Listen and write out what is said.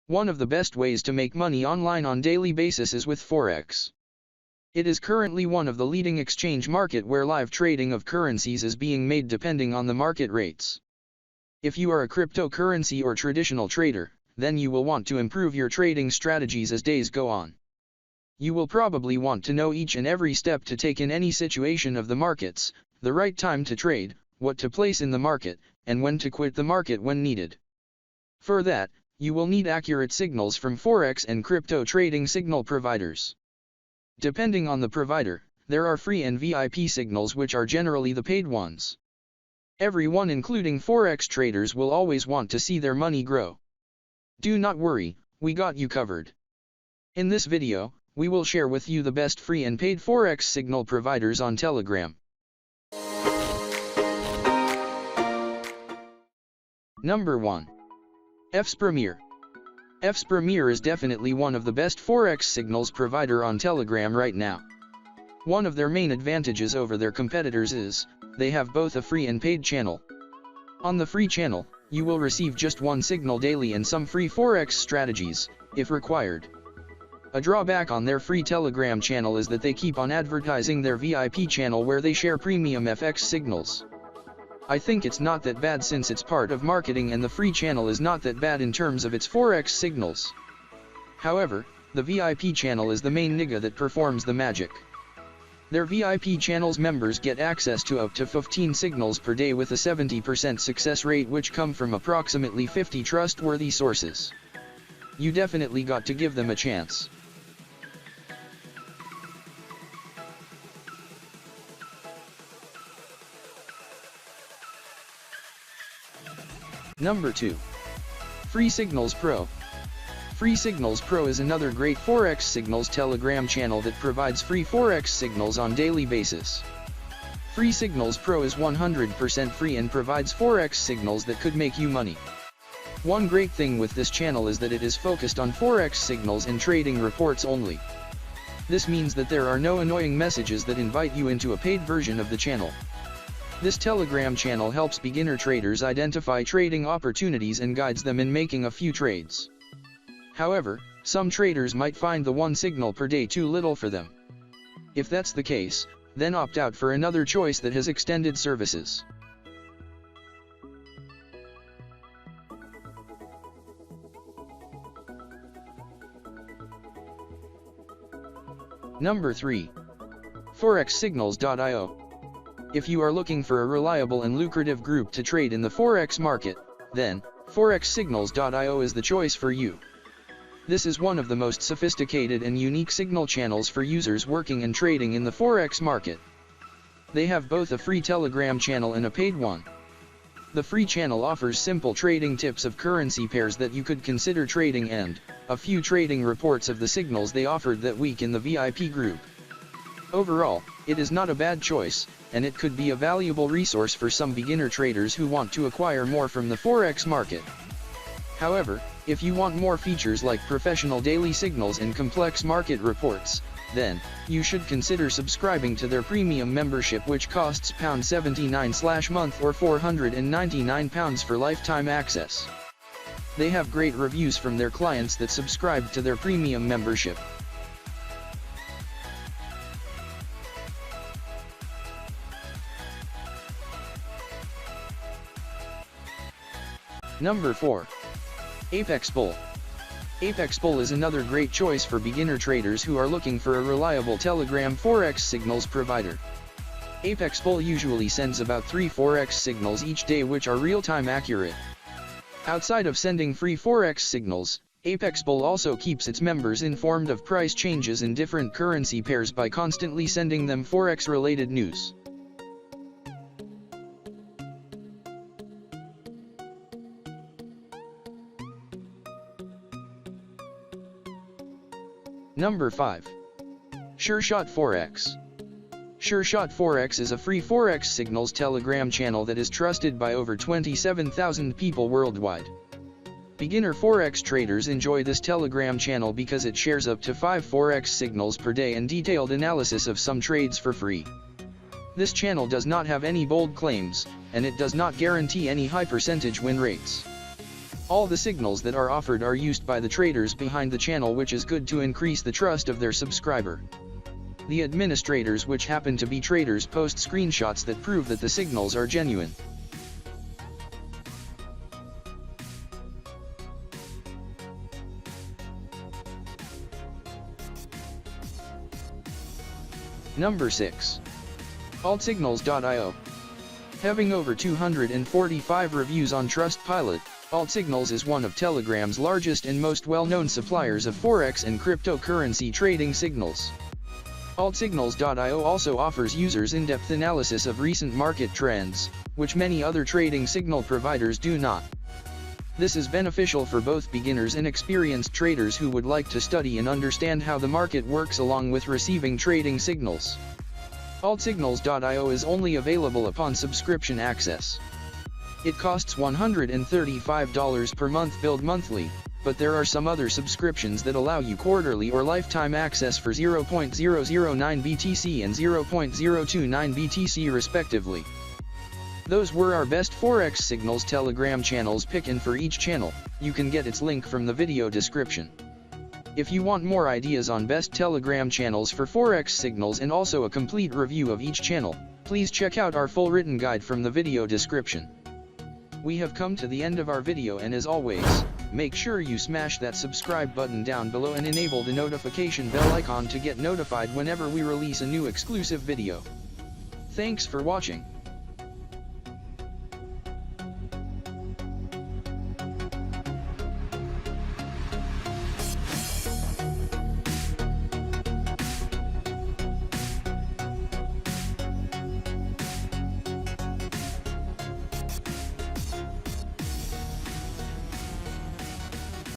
One of the best ways to make money online on daily basis is with Forex. It is currently one of the leading exchange market where live trading of currencies is being made depending on the market rates. If you are a cryptocurrency or traditional trader, then you will want to improve your trading strategies as days go on. You will probably want to know each and every step to take in any situation of the markets, the right time to trade, what to place in the market, and when to quit the market when needed. For that, you will need accurate signals from Forex and crypto trading signal providers. Depending on the provider, there are free and VIP signals which are generally the paid ones. Everyone including Forex traders will always want to see their money grow. Do not worry, we got you covered. In this video, we will share with you the best free and paid Forex signal providers on Telegram. Number 1. FX Premier. FX Premier is definitely one of the best Forex signals provider on Telegram right now. One of their main advantages over their competitors is, they have both a free and paid channel. On the free channel, you will receive just one signal daily and some free Forex strategies, if required. A drawback on their free Telegram channel is that they keep on advertising their VIP channel where they share premium FX signals. I think it's not that bad since it's part of marketing and the free channel is not that bad in terms of its Forex signals. However, the VIP channel is the main nigga that performs the magic. Their VIP channel's members get access to up to 15 signals per day with a 70% success rate which come from approximately 50 trustworthy sources. You definitely got to give them a chance. Number 2. Free Signals Pro. Free Signals Pro is another great Forex signals Telegram channel that provides free Forex signals on daily basis. Free Signals Pro is 100% free and provides Forex signals that could make you money. One great thing with this channel is that it is focused on Forex signals and trading reports only. This means that there are no annoying messages that invite you into a paid version of the channel. This Telegram channel helps beginner traders identify trading opportunities and guides them in making a few trades. However, some traders might find the one signal per day too little for them. If that's the case, then opt out for another choice that has extended services. Number 3. ForexSignals.io. If you are looking for a reliable and lucrative group to trade in the Forex market, then ForexSignals.io is the choice for you. This is one of the most sophisticated and unique signal channels for users working and trading in the Forex market. They have both a free Telegram channel and a paid one. The free channel offers simple trading tips of currency pairs that you could consider trading and a few trading reports of the signals they offered that week in the VIP group. Overall, it is not a bad choice, and it could be a valuable resource for some beginner traders who want to acquire more from the Forex market. However, if you want more features like professional daily signals and complex market reports, then you should consider subscribing to their premium membership, which costs £79/month or £499 for lifetime access. They have great reviews from their clients that subscribe to their premium membership. Number 4. Apex Bull. Apex Bull is another great choice for beginner traders who are looking for a reliable Telegram Forex signals provider. Apex Bull usually sends about 3 Forex signals each day which are real-time accurate. Outside of sending free Forex signals, Apex Bull also keeps its members informed of price changes in different currency pairs by constantly sending them Forex-related news. Number 5. SureShot Forex. SureShot Forex is a free Forex signals Telegram channel that is trusted by over 27,000 people worldwide. Beginner Forex traders enjoy this Telegram channel because it shares up to 5 Forex signals per day and detailed analysis of some trades for free. This channel does not have any bold claims, and it does not guarantee any high percentage win rates. All the signals that are offered are used by the traders behind the channel, which is good to increase the trust of their subscriber. The administrators, which happen to be traders, post screenshots that prove that the signals are genuine. Number 6. AltSignals.io. Having over 245 reviews on Trustpilot, AltSignals is one of Telegram's largest and most well-known suppliers of Forex and cryptocurrency trading signals. AltSignals.io also offers users in-depth analysis of recent market trends, which many other trading signal providers do not. This is beneficial for both beginners and experienced traders who would like to study and understand how the market works along with receiving trading signals. AltSignals.io is only available upon subscription access. It costs $135 per month billed monthly, but there are some other subscriptions that allow you quarterly or lifetime access for 0.009 BTC and 0.029 BTC respectively. Those were our best Forex signals Telegram channels pick, and for each channel, you can get its link from the video description. If you want more ideas on best Telegram channels for Forex signals and also a complete review of each channel, please check out our full written guide from the video description. We have come to the end of our video, and as always, make sure you smash that subscribe button down below and enable the notification bell icon to get notified whenever we release a new exclusive video. Thanks for watching.